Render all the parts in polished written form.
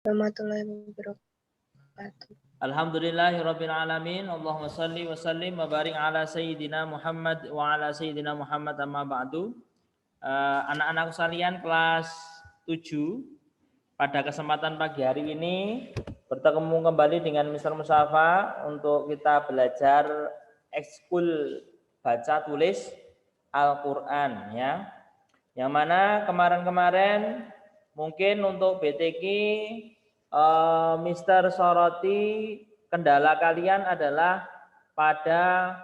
warahmatullahi wabarakatuh. Alhamdulillahirabbil alamin. Allahumma shalli wa sallim wa barik ala sayyidina Muhammad wa ala sayyidina Muhammad amma ba'du. Anak-anak sekalian kelas 7 pada kesempatan pagi hari ini bertemu kembali dengan Mr. Musafa untuk kita belajar ekskul baca tulis Al-Qur'an ya. Yang mana kemarin-kemarin mungkin untuk BTQ Mr. Soroti kendala kalian adalah pada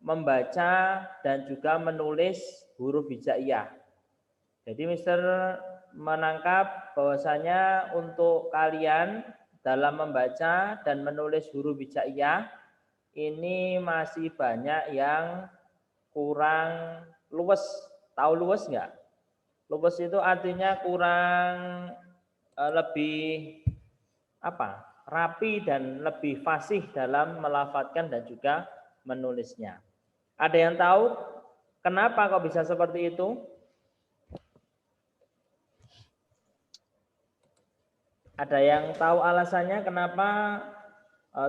membaca dan juga menulis huruf hijaiyah. Jadi Mr. menangkap bahwasanya untuk kalian dalam membaca dan menulis huruf hijaiyah ini masih banyak yang kurang luwes. Tahu luwes nggak? Luwes itu artinya kurang lebih rapi dan lebih fasih dalam melafadzkan dan juga menulisnya. Ada yang tahu kenapa kok bisa seperti itu? Ada yang tahu alasannya kenapa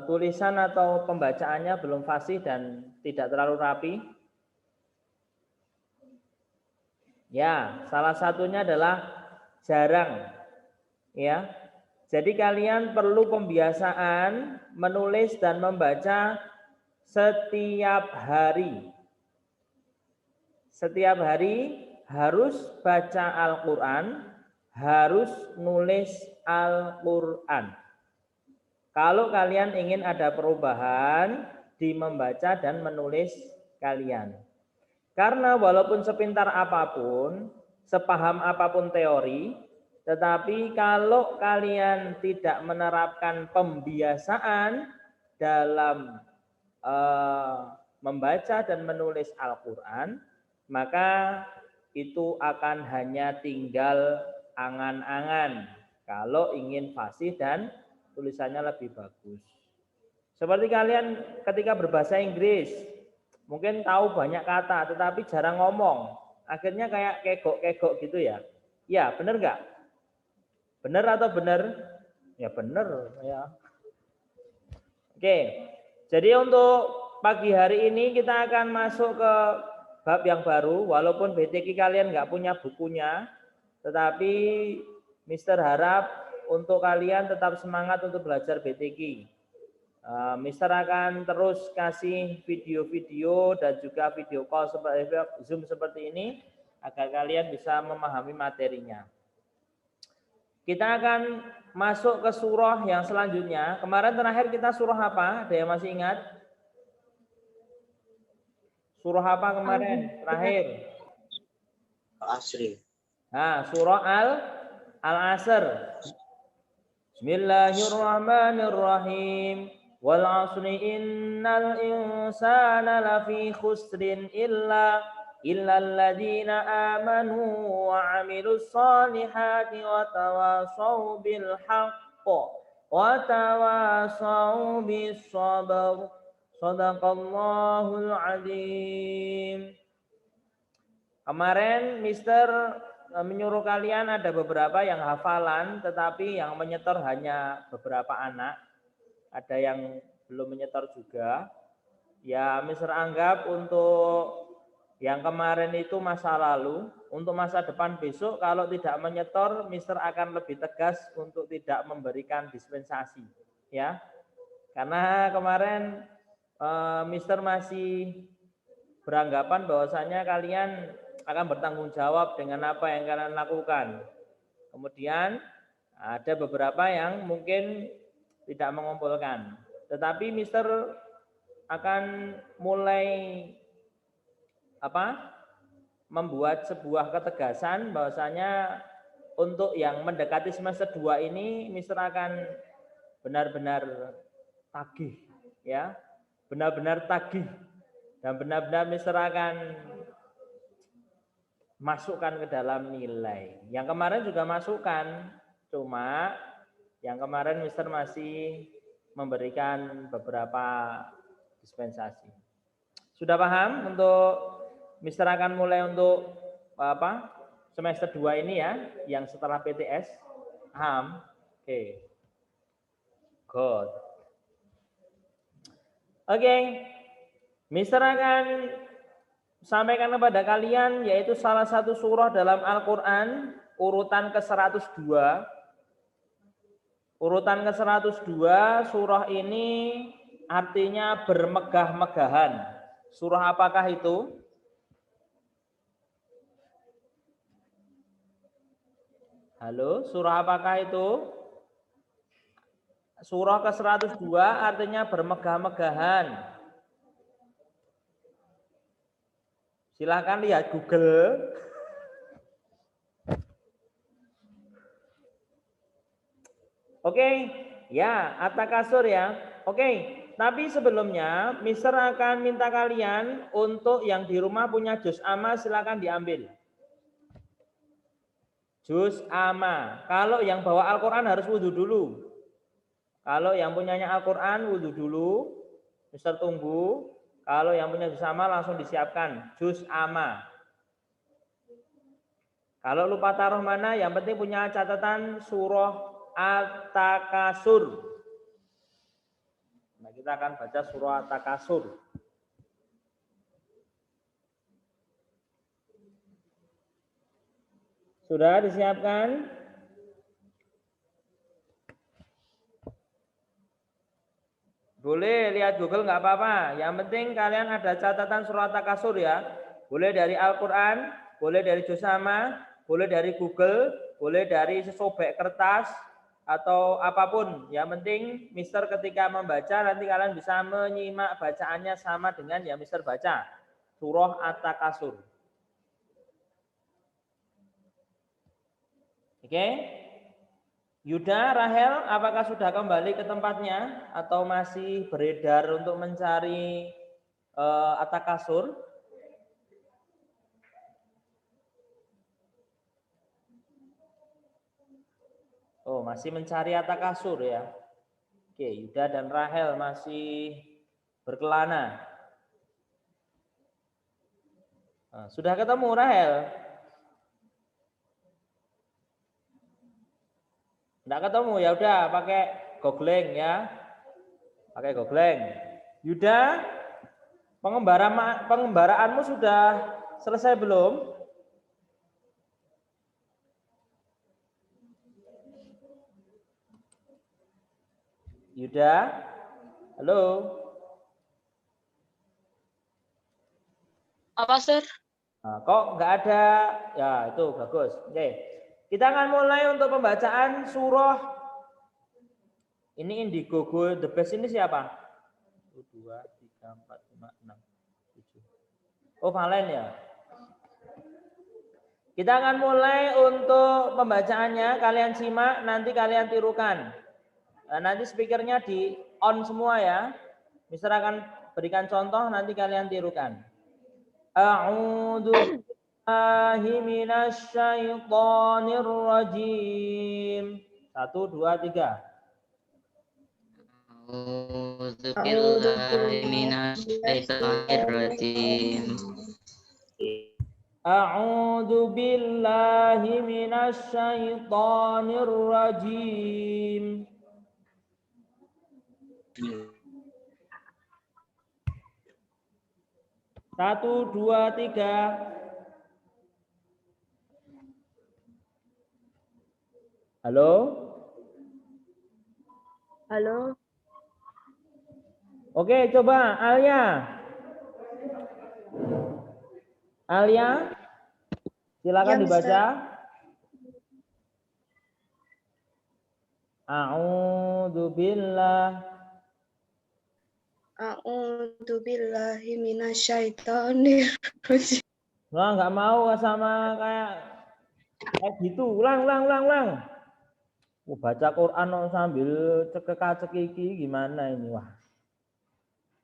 tulisan atau pembacaannya belum fasih dan tidak terlalu rapi? Ya, salah satunya adalah jarang. Ya. Jadi kalian perlu pembiasaan menulis dan membaca setiap hari. Setiap hari harus baca Al-Qur'an, harus nulis Al-Qur'an. Kalau kalian ingin ada perubahan di membaca dan menulis kalian. Karena walaupun sepintar apapun, sepaham apapun teori, tetapi kalau kalian tidak menerapkan pembiasaan dalam membaca dan menulis Al-Qur'an, maka itu akan hanya tinggal angan-angan kalau ingin fasih dan tulisannya lebih bagus. Seperti kalian ketika berbahasa Inggris, mungkin tahu banyak kata tetapi jarang ngomong. Akhirnya kayak kegok-kegok gitu ya. Ya, benar nggak? Benar atau benar? Ya benar ya. Oke. Jadi untuk pagi hari ini kita akan masuk ke bab yang baru. Walaupun BTQ kalian nggak punya bukunya, tetapi Mister harap untuk kalian tetap semangat untuk belajar BTQ. Mister akan terus kasih video-video dan juga video call seperti Zoom seperti ini agar kalian bisa memahami materinya. Kita akan masuk ke surah yang selanjutnya. Kemarin terakhir kita surah apa? Ada yang masih ingat? Surah apa kemarin terakhir? Al-Asri. Nah, surah Al-Asr. Bismillahirrahmanirrahim. Wal 'asri innal insana lafi khusrin illa alladziina aamanu wa 'amilus shalihati wa tawashaw bil haqq wa tawashaw bis sabr. Shadaqallahul 'adzim. Kemarin Mister menyuruh kalian ada beberapa yang hafalan, tetapi yang menyetor hanya beberapa anak. Ada yang belum menyetor juga. Ya, Mister anggap untuk yang kemarin itu masa lalu. Untuk masa depan besok, kalau tidak menyetor, Mister akan lebih tegas untuk tidak memberikan dispensasi. Ya, karena kemarin Mister masih beranggapan bahwasanya kalian akan bertanggung jawab dengan apa yang kalian lakukan. Kemudian ada beberapa yang mungkin tidak mengumpulkan. Tetapi Mister akan mulai membuat sebuah ketegasan bahwasanya untuk yang mendekati semester 2 ini Mister akan benar-benar tagih ya. Benar-benar tagih dan benar-benar Mister akan masukkan ke dalam nilai. Yang kemarin juga masukkan, cuma yang kemarin Mister masih memberikan beberapa dispensasi. Sudah paham untuk Mister akan mulai untuk semester 2 ini ya, yang setelah PTS? Paham? Oke. Good. Oke. Mister akan sampaikan kepada kalian yaitu salah satu surah dalam Al-Qur'an urutan ke-102. Urutan ke-102 surah ini artinya bermegah-megahan. Surah apakah itu? Halo, surah apakah itu? Surah ke-102 artinya bermegah-megahan. Silahkan lihat Google. Oke, ya, At-Takasur ya. Oke, tapi sebelumnya Mister akan minta kalian untuk yang di rumah punya juz amma silakan diambil. Juz amma. Kalau yang bawa Al-Qur'an harus wudhu dulu. Kalau yang punyanya Al-Qur'an wudhu dulu. Mister tunggu. Kalau yang punya juz amma langsung disiapkan juz amma. Kalau lupa taruh mana, yang penting punya catatan surah At-Takasur. Nah, kita akan baca surah At-Takasur. Sudah disiapkan? Boleh lihat Google nggak apa-apa. Yang penting kalian ada catatan surah At-Takasur ya. Boleh dari Al-Qur'an, boleh dari juz amma, boleh dari Google, boleh dari sesobek kertas atau apapun. Yang penting Mister ketika membaca nanti kalian bisa menyimak bacaannya sama dengan yang Mister baca. Surah At-Takasur. Oke? Yuda, Rahel, apakah sudah kembali ke tempatnya atau masih beredar untuk mencari At-Takasur? Oh, masih mencari At-Takasur ya. Oke, Yuda dan Rahel masih berkelana. Nah, sudah ketemu Rahel? Enggak ketemu, ya udah pakai googling ya. Pakai googling. Yuda, pengembaraanmu sudah selesai belum? Yuda? Halo? Apa, Sir? Nah, kok nggak ada? Ya, itu bagus. Oke. Kita akan mulai untuk pembacaan surah. Ini Indiegogo The Best ini siapa? 1, 2, 3, 4, 5, 6, 7. Oh, Valen ya. Kita akan mulai untuk pembacaannya. Kalian simak, nanti kalian tirukan. Nah, nanti speakernya di on semua ya. Mister akan berikan contoh, nanti kalian tirukan. A'udzu billahi minasyaitonir rajim. 1, 2, 3. A'udzu billahi minasyaitonir rajim. A'udzu billahi minasyaitonir rajim. 1, 2, 3. Halo? Halo. Oke, coba Alia. Alia, silakan Ya, dibaca. A'udzu billahi minasyaitonir rajim. Wah, nggak mau sama kayak gitu. Ulang. Baca Quran sambil cekek-cekiki gimana ini, wah.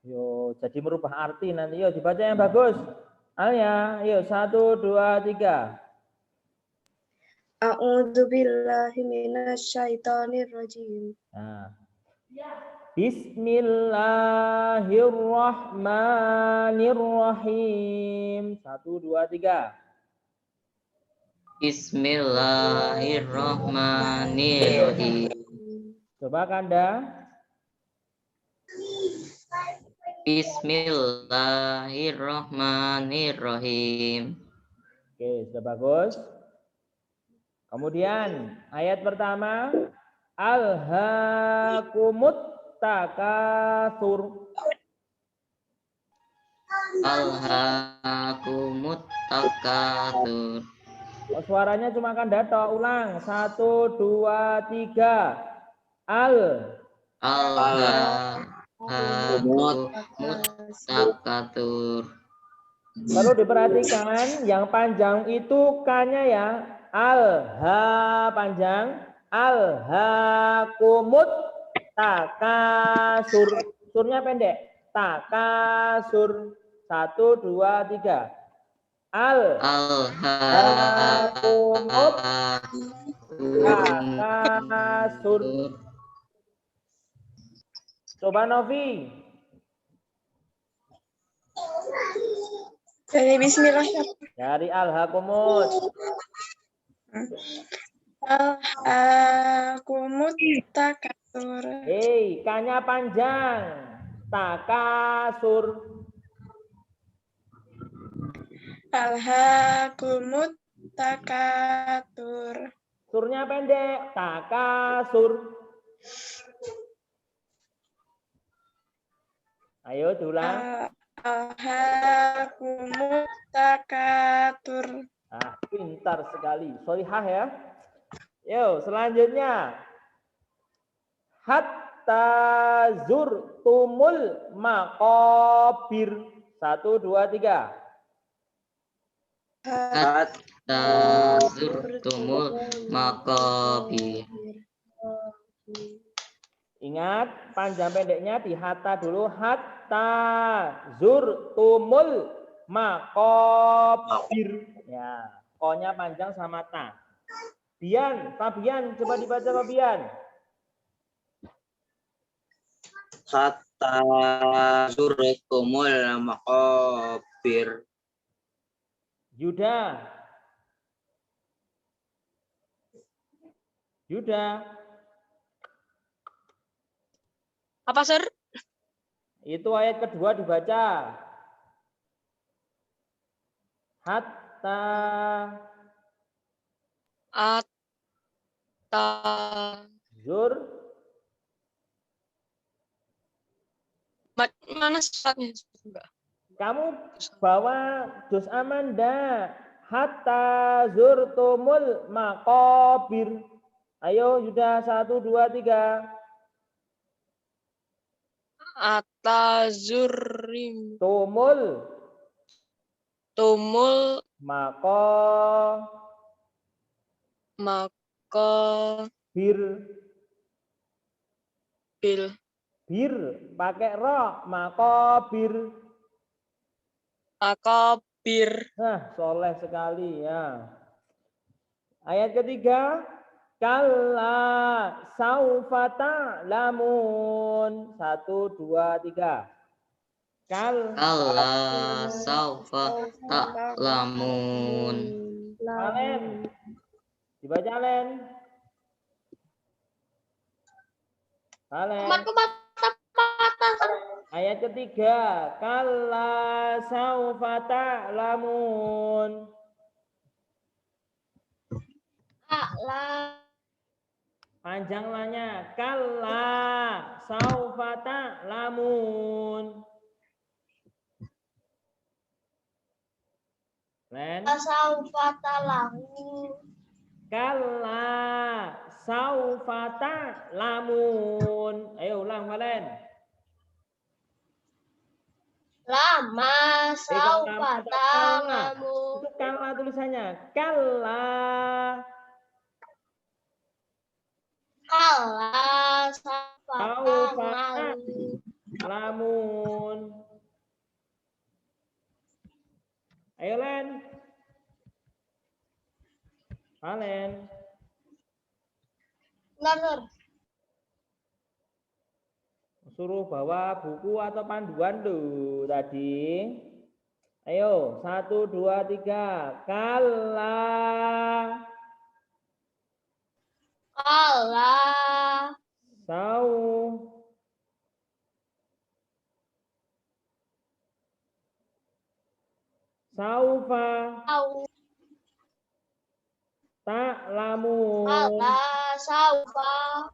Yo, jadi merubah arti nanti. Yo, dibaca yang bagus. Alia, yuk 1, 2, 3. A'udzu billahi minasyaitonir rajim. Nah. Bismillahirrahmanirrahim. 1, 2, 3. Bismillahirrahmanirrahim. Coba Kanda. Bismillahirrahmanirrahim. Oke, sudah bagus. Kemudian ayat pertama, alhaakumut takatsur. Alhaakumut takatsur. Oh, suaranya cuma Kanda toh. Ulang. 1, 2, 3. Alhaakumut takatsur. Perlu diperhatikan yang panjang itu K-nya ya. Alha panjang. Alhaakumut takatsur. Surnya pendek. Takatsur. 1, 2, 3. Alhaakumut takatsur. Coba Novi. Dari Bismillah. Dari alhaakumut. Alhaakumut takatsur. K-nya panjang. Takatsur. Alhaakumut takatsur. Surnya pendek. Takatsur. Ayo diulang. Alhaakumut takatsur. Ah, pintar sekali. Sholihah ya. Yo, selanjutnya. Hatta zurtumul maqabir. 1, 2, 3. Hatta zurtumul maqabir. Ingat, panjang pendeknya di hatta dulu. Hatta zurtumul maqabir. Ya, O-nya panjang sama ta. Fabian, coba dibaca Fabian. Hatta zurtumul maqabir. Yuda. Apa, Sir? Itu ayat kedua dibaca. Hatta. Zur. Mana suratnya? Kamu bawa juz Amanda. Hatta zurtumul maqabir. Ayo Yuda, 1, 2, 3. Atazurim Tumul tumul maqabir. Bir pakai ro, maqabir. Nah, soleh sekali ya. Ayat ketiga, kalla saufa ta'lamun. 1, 2, 3. Kalla saufa ta'lamun. Alen. Dibaca Alen. Ayat ketiga, kalla saufa ta'lamun. Panjang lanya, kalla saufa ta'lamun. Len. Saufa ta'lamun. Kalla saufa ta'lamun. Ayo ulang Valen. Lama saufa ta'lamun. Itu kalla tulisannya. Kalla saufa ta'lamun. Ayo Len. Valen. Suruh bawa buku atau panduan tuh tadi. Ayo, 1, 2, 3. Kalla. Saufa Au. ta'lamun. Kala saufa.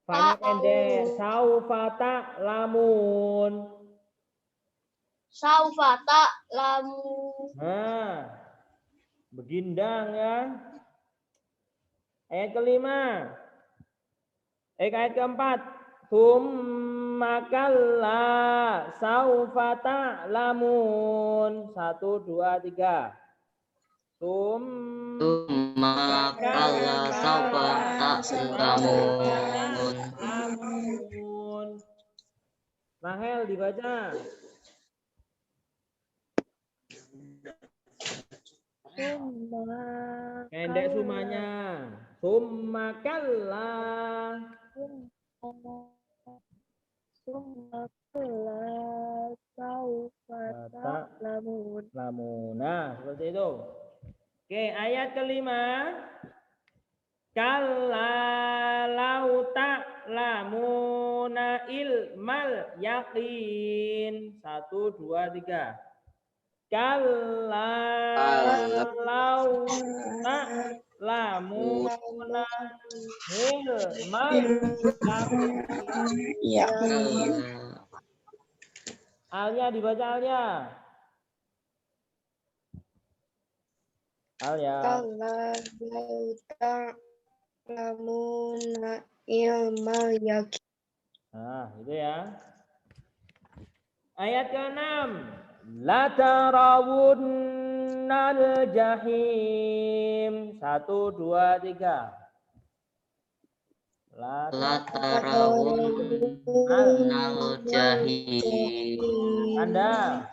Fanya pendek. Ta'lamun. Saufa ta'lamun. Saufa ta'lamun. Nah, begindang ya. Ayat kelima. Ayat keempat. Tsumma kalla saufa ta'lamun. 1, 2, 3. Tsumma kalla saufa ta'lamun. Ta'lamun. Rahel dibaca. Pendek sumanya. Summa kalla. Ta'lamun. Nah, seperti itu. Oke, ayat kelima. Kalla lau ta'lamuna ilmal yaqin. 1, 2, 3. Kalla lau ta'lamuna ilmal yaqin. Alia dibaca Alia. Alia. Kala lau ta'lamuna ilmal yaqin. Nah, itu ya. Ayat ke-6. La tarawunnal jahim. 1, 2, 3. La tarawunnal jahim. Anda.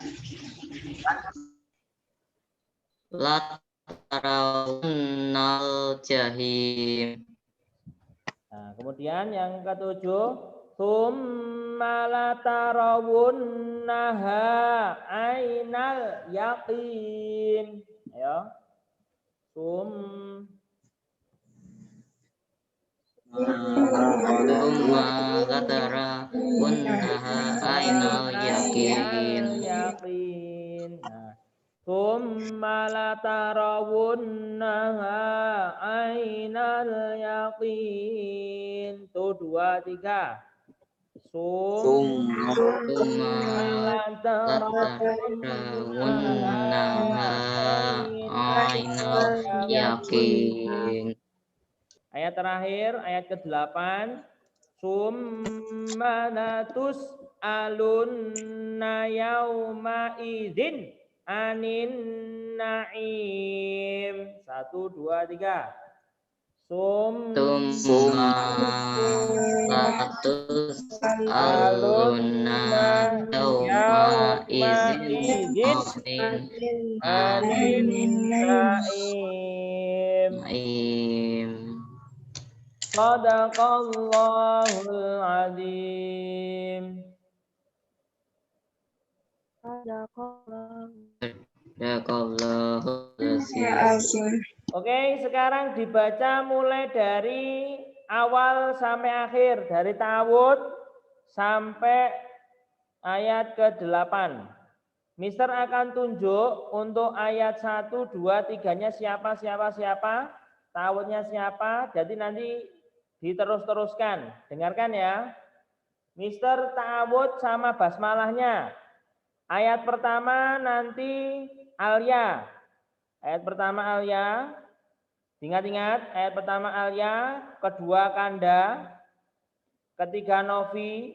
La tarawunnal jahim. Nah, kemudian yang ke-7. Tsumma la tarawunnaha ainal yaqin. Ayo. Tsumma la tarawunnaha ainal yaqin. Nah. Tsumma la tarawunnaha ainal yaqin. Tuh 2, 3. Tsumma la tarawunnaha ainal yaqin. Ayat terakhir, ayat ke-8. Summa natus alunna yauma idzin anin na'im. 1, 2, 3. Summa latus alunna yauma idzin anin na'im. Shadaqallahul azim. Oke, sekarang dibaca mulai dari awal sampai akhir, dari ta'awud sampai ayat ke-8. Mister akan tunjuk untuk ayat 1, 2, 3-nya siapa, ta'awudnya siapa, jadi nanti diterus-teruskan. Dengarkan ya. Mister ta'awud sama basmalahnya. Ayat pertama nanti Alia. Ayat pertama Alia. Ingat-ingat, ayat pertama Alia, kedua Kanda, ketiga Novi,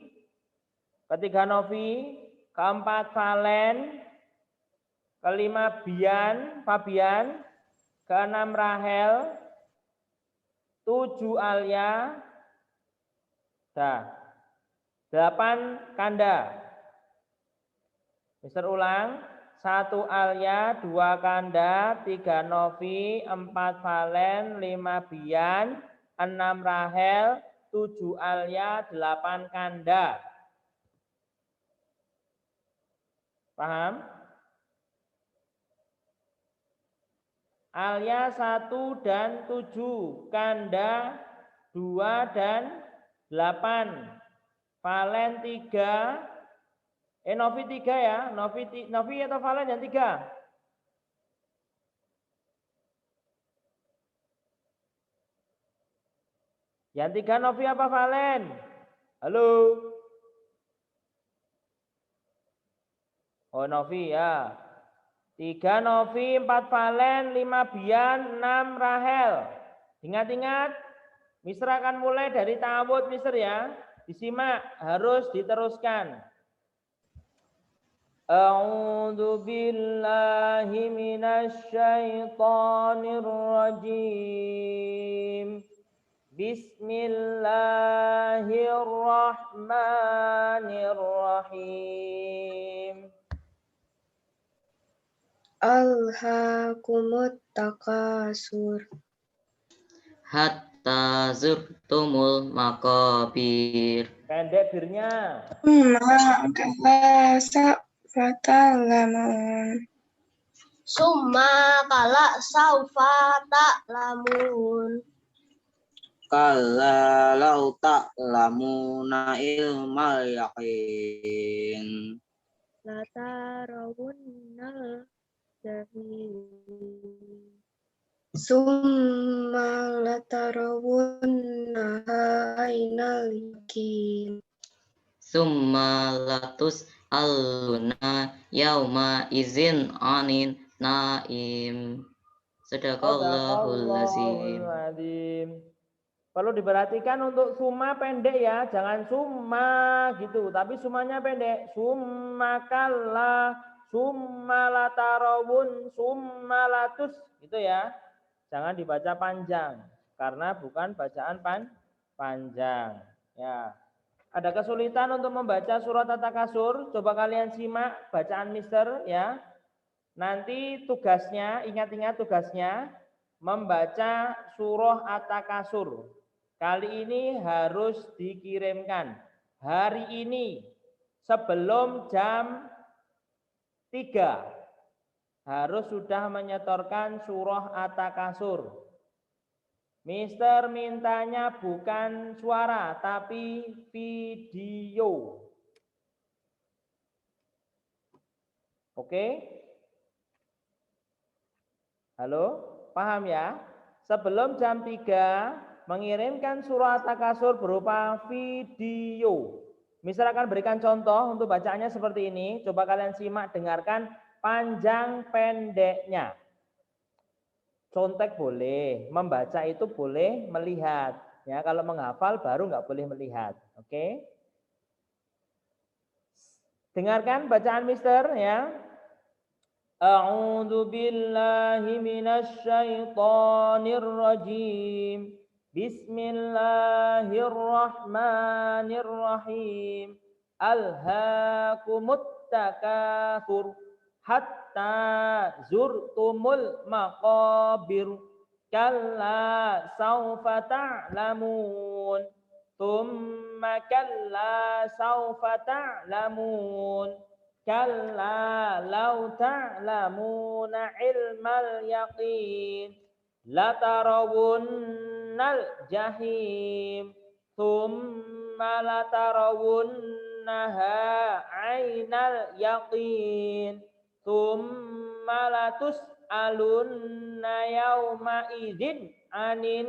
keempat Valen, kelima Fabian, keenam Rahel, 7 Alia, 8 Kanda. Mister ulang, 1 Alia, 2 Kanda, 3 Novi, 4 Valen, 5 Bian, 6 Rahel, 7 Alia, 8 Kanda. Paham? Alia 1 dan 7, Kanda 2 dan 8, Valen 3, Novi 3 ya, Novi atau Valen yang 3? Yang 3 Novi apa Valen? Halo. Oh Novi ya. 3 Novi, 4 Valen, 5 Bian, 6 Rahel. Ingat-ingat, Mister akan mulai dari ta'awud Mister ya. Disimak, harus diteruskan. A'udzu billahi minasy syaithanir rajim. Bismillahirrahmanirrahim. Alhaakumut takasur. Hatta zurtumul maqabir. Pendek birnya. Summa kala saufa ta'lamun. Kalla lau ta'lamuna ilmal yaqin. Latarawunnal jahim. Summa latarawunnaha ainal yakin. Summa latus aluna yauma izin anin naim. Sadaqallahul Azim. Perlu diperhatikan untuk summa pendek ya, jangan summa gitu, tapi summanya pendek. Summa kalla, summa latarawun, summa latus gitu ya. Jangan dibaca panjang karena bukan bacaan panjang ya. Ada kesulitan untuk membaca surat At-Takasur? Coba kalian simak bacaan Mister ya. Nanti tugasnya, ingat-ingat tugasnya membaca surah At-Takasur. Kali ini harus dikirimkan hari ini sebelum jam 3 harus sudah menyetorkan surah At-Takasur. Mister mintanya bukan suara tapi video. Oke? Halo? Paham ya? Sebelum jam 3 mengirimkan surah At-Takasur berupa video. Mister akan berikan contoh untuk bacaannya seperti ini. Coba kalian simak, dengarkan panjang pendeknya. Contek boleh, membaca itu boleh, melihat. Ya, kalau menghafal baru nggak boleh melihat. Oke? Dengarkan bacaan Mister ya. A'udzu billahi minasy syaithanir rajim. Bismillahirrahmanirrahim. Alhaakumut takatsur hatta zurtumul maqabir. Kalla saufa ta'lamun. Tsumma kalla saufa ta'lamun. Kalla law ta'lamuna ilmal yaqin. Latarawunnal jahim. Tsumma latarawunnaha ainal yaqin. Tsumma latus'alunna yauma idzin anin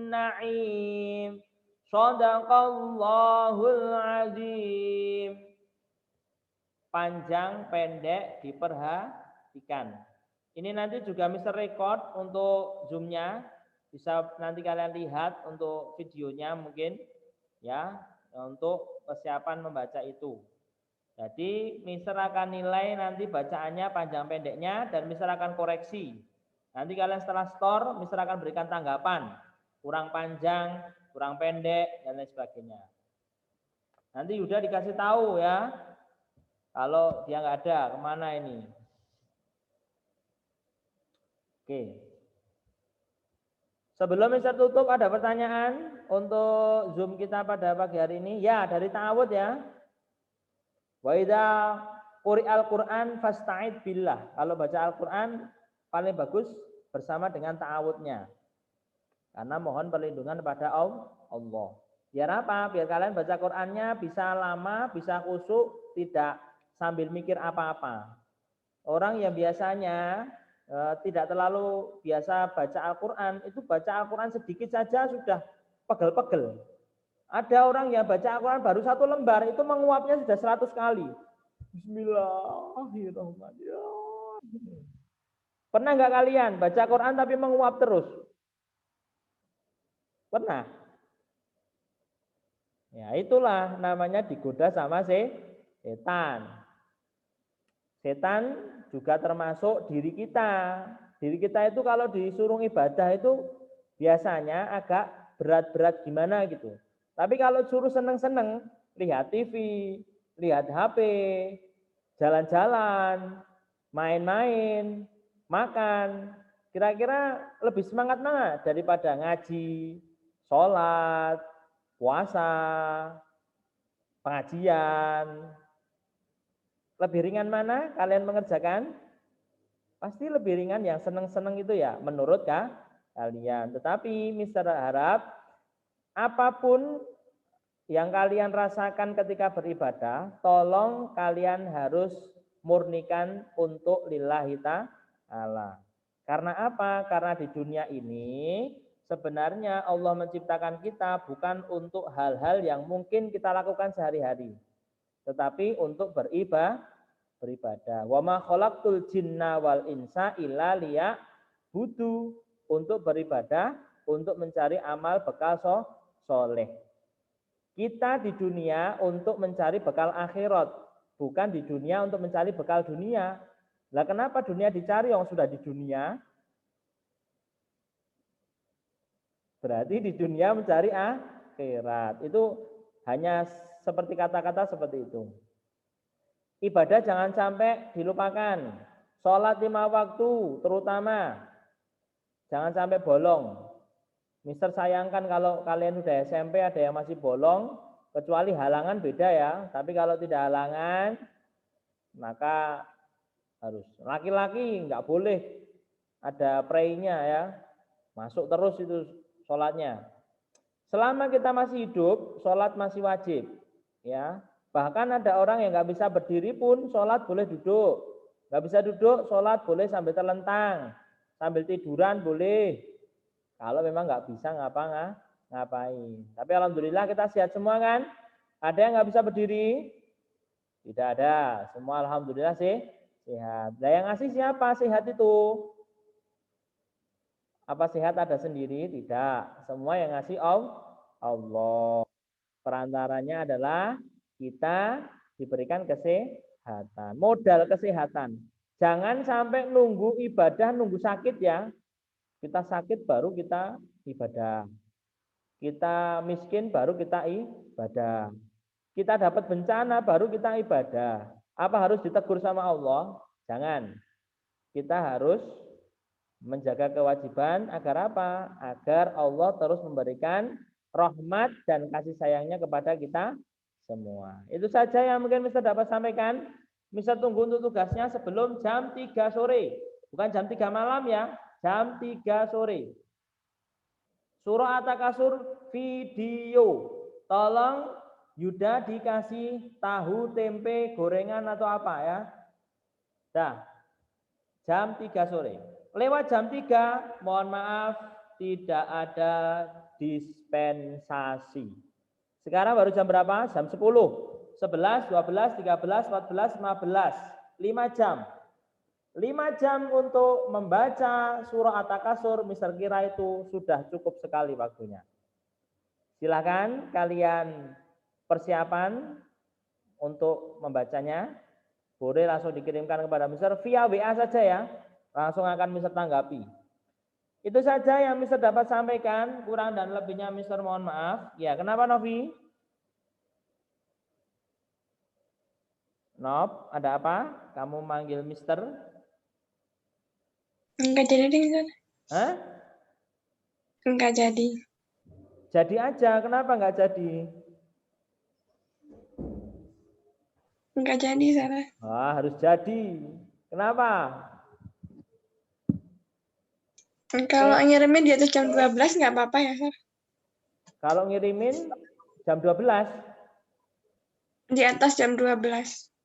na'im. Shadaqallahul azim. Panjang pendek diperhatikan. Ini nanti juga Mister record untuk Zoom-nya. Bisa nanti kalian lihat untuk videonya mungkin ya, untuk persiapan membaca itu. Jadi Mister akan nilai nanti bacaannya panjang pendeknya dan Mister akan koreksi. Nanti kalian setelah store, Mister akan berikan tanggapan. Kurang panjang, kurang pendek, dan lain sebagainya. Nanti Yuda dikasih tahu ya. Kalau dia nggak ada, kemana ini? Oke. Sebelum Mister tutup, ada pertanyaan untuk Zoom kita pada pagi hari ini? Ya, dari ta'awud ya. Wa idza quri'al Qur'an fasta'id billah. Kalau baca Al-Qur'an paling bagus bersama dengan ta'awudnya. Karena mohon perlindungan kepada Allah. Biar apa? Biar kalian baca Qur'annya bisa lama, bisa khusyuk, tidak sambil mikir apa-apa. Orang yang biasanya tidak terlalu biasa baca Al-Quran, itu baca Al-Quran sedikit saja sudah pegel-pegel. Ada orang yang baca Al-Quran baru 1 lembar, itu menguapnya sudah 100 kali. Bismillahirrahmanirrahim. Pernah nggak kalian baca Quran tapi menguap terus? Pernah? Ya itulah namanya digoda sama setan. Setan juga termasuk diri kita. Diri kita itu kalau disuruh ibadah itu biasanya agak berat-berat gimana gitu. Tapi kalau suruh seneng-seneng, lihat TV, lihat HP, jalan-jalan, main-main, makan, kira-kira lebih semangat mana daripada ngaji, sholat, puasa, pengajian. Lebih ringan mana kalian mengerjakan? Pasti lebih ringan yang seneng-seneng itu ya, menurut kalian. Tetapi Mister harap apapun yang kalian rasakan ketika beribadah, tolong kalian harus murnikan untuk lillahi ta'ala. Karena apa? Karena di dunia ini sebenarnya Allah menciptakan kita bukan untuk hal-hal yang mungkin kita lakukan sehari-hari, tetapi untuk beribadah. Wa ma khalaqtul jinna wal insa illa liya'budu, untuk beribadah, untuk mencari amal bekal soleh. Kita di dunia untuk mencari bekal akhirat, bukan di dunia untuk mencari bekal dunia. Lah kenapa dunia dicari yang sudah di dunia? Berarti di dunia mencari akhirat. Itu hanya seperti kata-kata seperti itu. Ibadah jangan sampai dilupakan. Sholat 5 waktu terutama. Jangan sampai bolong. Mister sayangkan kalau kalian udah SMP ada yang masih bolong, kecuali halangan beda ya. Tapi kalau tidak halangan, maka harus. Laki-laki nggak boleh ada pray-nya ya. Masuk terus itu sholatnya. Selama kita masih hidup, sholat masih wajib. Ya. Bahkan ada orang yang nggak bisa berdiri pun sholat boleh duduk. Nggak bisa duduk, sholat boleh sambil terlentang. Sambil tiduran boleh. Kalau memang nggak bisa ngapain. Tapi alhamdulillah kita sehat semua kan? Ada yang nggak bisa berdiri? Tidak ada. Semua alhamdulillah sehat. Nah yang ngasih siapa sehat itu? Apa sehat ada sendiri? Tidak. Semua yang ngasih Allah. Perantaranya adalah kita diberikan kesehatan. Modal kesehatan. Jangan sampai nunggu ibadah, nunggu sakit ya. Kita sakit baru kita ibadah. Kita miskin baru kita ibadah. Kita dapat bencana baru kita ibadah. Apa harus ditegur sama Allah? Jangan. Kita harus menjaga kewajiban agar apa? Agar Allah terus memberikan rahmat dan kasih sayangnya kepada kita semua. Itu saja yang mungkin Mister dapat sampaikan. Mister tunggu untuk tugasnya sebelum jam 3 sore. Bukan jam 3 malam ya. Jam 3 sore. Surah At-Takasur video. Tolong Yuda dikasih tahu, tempe, gorengan atau apa ya. Dah. Jam 3 sore. Lewat jam 3, mohon maaf tidak ada dispensasi. Sekarang baru jam berapa? Jam 10. 11, 12, 13, 14, 15. 5 jam. 5 jam untuk membaca surah At-Takasur, Mister kira itu sudah cukup sekali waktunya. Silakan kalian persiapan untuk membacanya. Boleh langsung dikirimkan kepada Mister via WA saja ya. Langsung akan Mister tanggapi. Itu saja yang Mister dapat sampaikan. Kurang dan lebihnya Mister mohon maaf. Ya, kenapa Novi? Nop, ada apa? Kamu manggil Mister? Enggak jadi deh, Mister. Hah? Enggak jadi. Jadi aja, kenapa nggak jadi? Enggak jadi, Sarah. Wah, harus jadi. Kenapa? Kalau ngirimin di atas jam 12 nggak apa-apa ya, Sarah? Kalau ngirimin jam 12? Di atas jam 12.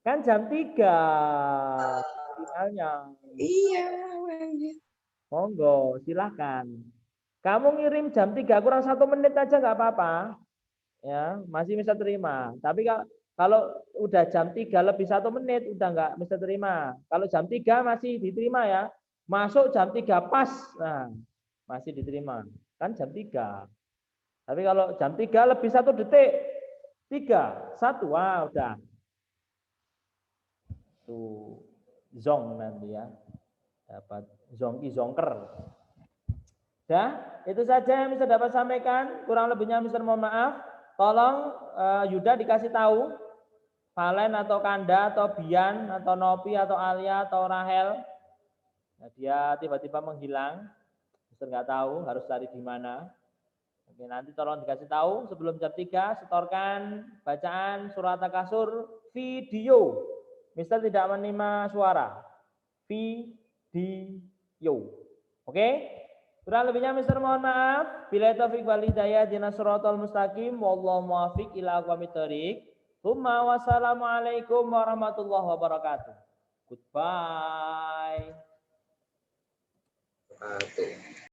Kan jam 3 finalnya. Iya, wajib. Monggo, silahkan. Kamu ngirim jam 3 kurang 1 menit aja nggak apa-apa. Ya, masih bisa terima. Tapi kalau udah jam 3 lebih 1 menit udah nggak bisa terima. Kalau jam 3 masih diterima ya. Masuk jam 3 pas. Nah, masih diterima. Kan jam 3. Tapi kalau jam 3 lebih 1 detik. 3, 1, wah udah. Tuh, zong nanti ya. Dapat zongki zongker. Ya, itu saja yang bisa dapat sampaikan. Kurang lebihnya Mister mohon maaf. Tolong Yuda dikasih tahu. Valen atau Kanda atau Bian atau Nopi atau Alia atau Rahel. Nah, dia tiba-tiba menghilang. Mister nggak tahu harus cari di mana. Oke, nanti tolong dikasih tahu sebelum jam 3 setorkan bacaan surat At-Takasur video. Mister tidak menerima suara. Video. Oke? Kurang lebihnya Mister mohon maaf. Bila taufik wal hidayah dinas siratal mustaqim wallahu muwaffiq ila aqwamit thoriq. Wassalamualaikum warahmatullahi wabarakatuh. Goodbye.